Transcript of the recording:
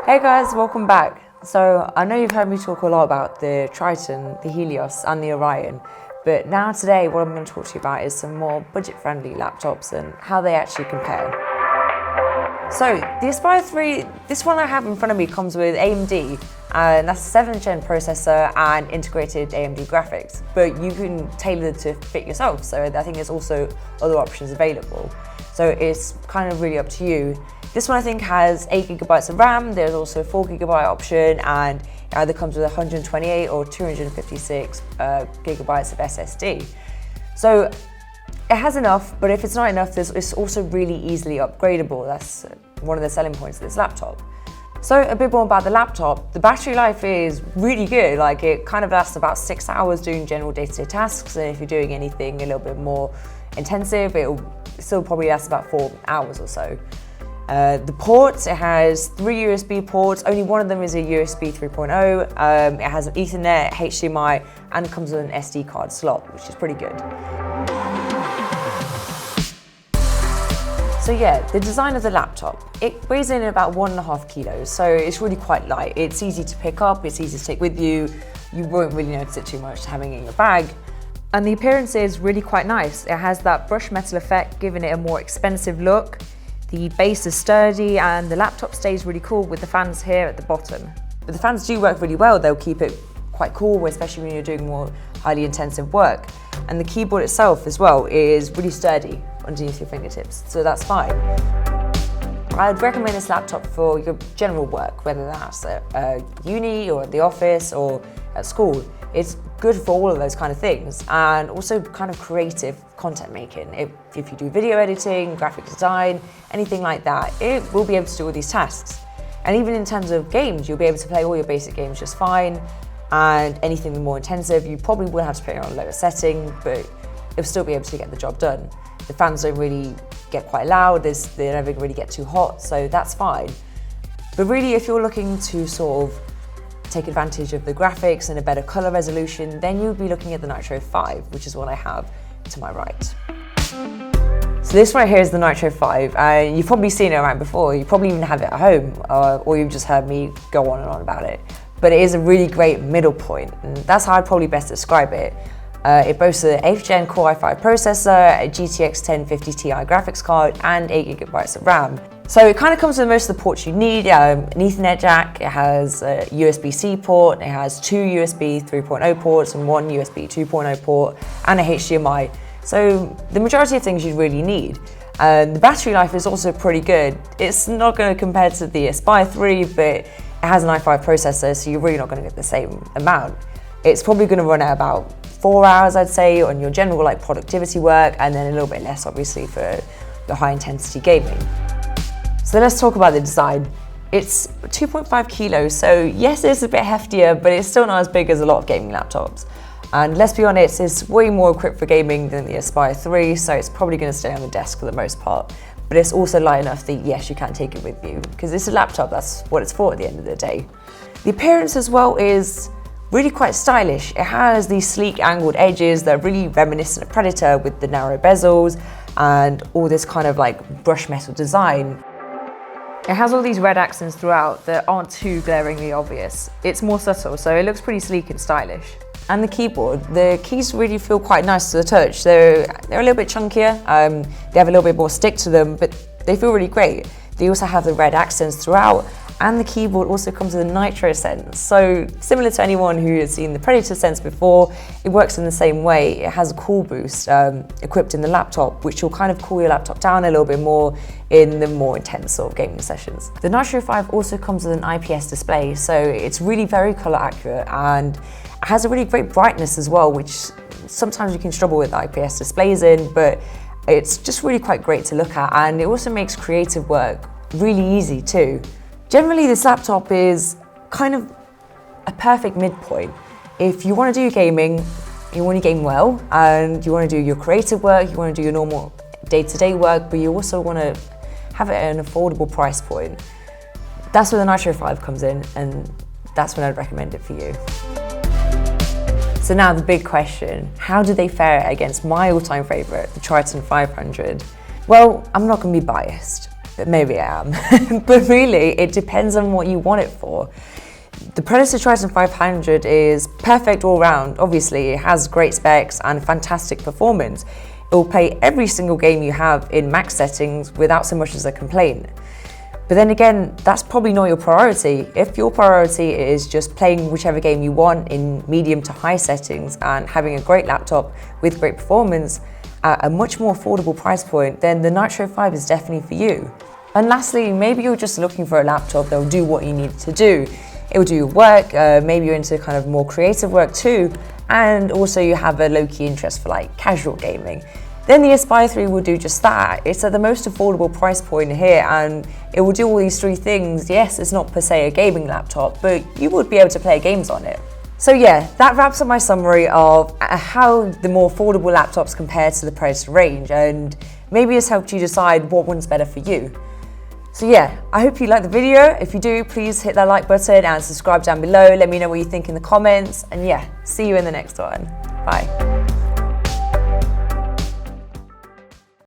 Hey guys, welcome back. So I know you've heard me talk a lot about the Triton, the Helios and the Orion, but now today what I'm going to talk to you about is some more budget-friendly laptops and how they actually compare. So the Aspire 3, this one I have in front of me comes with AMD, and that's a 7th gen processor and integrated AMD graphics, but you can tailor it to fit yourself, so I think there's also other options available. So it's kind of really up to you. This one I think has 8GB of RAM, there's also a 4GB option, and it either comes with 128 or 256 gigabytes of SSD. So it has enough, but if it's not enough, it's also really easily upgradable. That's one of the selling points of this laptop. So a bit more about the laptop. The battery life is really good. Like, it kind of lasts about 6 hours doing general day-to-day tasks, and if you're doing anything a little bit more intensive, it'll still probably last about 4 hours or so. The ports, it has 3 USB ports, only one of them is a USB 3.0. It has an Ethernet, HDMI, and comes with an SD card slot, which is pretty good. So yeah, the design of the laptop, it weighs in about 1.5 kilos, so it's really quite light. It's easy to pick up, it's easy to take with you. You won't really notice it too much having it in your bag. And the appearance is really quite nice. It has that brushed metal effect, giving it a more expensive look. The base is sturdy and the laptop stays really cool with the fans here at the bottom. But the fans do work really well. They'll keep it quite cool, especially when you're doing more highly intensive work. And the keyboard itself as well is really sturdy underneath your fingertips, so that's fine. I'd recommend this laptop for your general work, whether that's at uni or at the office or at school. It's good for all of those kind of things, and also kind of creative content making. If you do video editing, graphic design, anything like that, it will be able to do all these tasks. And even in terms of games, you'll be able to play all your basic games just fine, and anything more intensive, you probably will have to put it on a lower setting, but you'll still be able to get the job done. The fans don't really get quite loud, they never really get too hot, so that's fine. But really, if you're looking to sort of take advantage of the graphics and a better color resolution, then you'll be looking at the Nitro 5, which is what I have to my right. So this right here is the Nitro 5, and you've probably seen it around before. You probably even have it at home, or you've just heard me go on and on about it. But it is a really great middle point, and that's how I'd probably best describe it. It boasts an 8th gen Core i5 processor, a GTX 1050 Ti graphics card, and 8GB of RAM. So it kind of comes with most of the ports you need. An Ethernet jack, it has a USB-C port, it has 2 USB 3.0 ports and 1 USB 2.0 port, and a HDMI. So the majority of things you really need. The battery life is also pretty good. It's not going to compare to the Aspire 3, but it has an i5 processor, so you're really not going to get the same amount. It's probably going to run at about 4 hours, I'd say, on your general productivity work, and then a little bit less, obviously, for your high intensity gaming. So let's talk about the design. It's 2.5 kilos, so yes, it's a bit heftier, but it's still not as big as a lot of gaming laptops. And let's be honest, it's way more equipped for gaming than the Aspire 3, so it's probably going to stay on the desk for the most part. But it's also light enough that yes, you can take it with you, because it's a laptop, that's what it's for at the end of the day. The appearance as well is really quite stylish. It has these sleek angled edges that are really reminiscent of Predator, with the narrow bezels and all this kind of brushed metal design. It has all these red accents throughout that aren't too glaringly obvious. It's more subtle, so it looks pretty sleek and stylish. And the keyboard, the keys really feel quite nice to the touch. They're a little bit chunkier, they have a little bit more stick to them, but they feel really great. They also have the red accents throughout, and the keyboard also comes with a Nitro Sense. So similar to anyone who has seen the Predator Sense before, it works in the same way. It has a cool boost equipped in the laptop, which will kind of cool your laptop down a little bit more in the more intense sort of gaming sessions. The Nitro 5 also comes with an IPS display, so it's really very color accurate, and it has a really great brightness as well, which sometimes you can struggle with IPS displays in, but it's just really quite great to look at, and it also makes creative work really easy too. Generally, this laptop is kind of a perfect midpoint. If you want to do gaming, you want to game well, and you want to do your creative work, you want to do your normal day-to-day work, but you also want to have it at an affordable price point. That's where the Nitro 5 comes in, and that's when I'd recommend it for you. So now the big question, how do they fare against my all-time favorite, the Triton 500? Well, I'm not going to be biased. but maybe I am. But really, it depends on what you want it for. The Predator Triton 500 is perfect all round. Obviously, it has great specs and fantastic performance. It will play every single game you have in max settings without so much as a complaint. But then again, that's probably not your priority. If your priority is just playing whichever game you want in medium to high settings and having a great laptop with great performance at a much more affordable price point, then the Nitro 5 is definitely for you. And lastly, maybe you're just looking for a laptop that will do what you need it to do. It will do your work, maybe you're into kind of more creative work too, and also you have a low-key interest for like casual gaming. Then the Aspire 3 will do just that. It's at the most affordable price point here and it will do all these three things. Yes, it's not per se a gaming laptop, but you would be able to play games on it. So yeah, that wraps up my summary of how the more affordable laptops compare to the Predator range, and maybe it's helped you decide what one's better for you. So yeah, I hope you liked the video. If you do, please hit that like button and subscribe down below. Let me know what you think in the comments. And yeah, see you in the next one. Bye.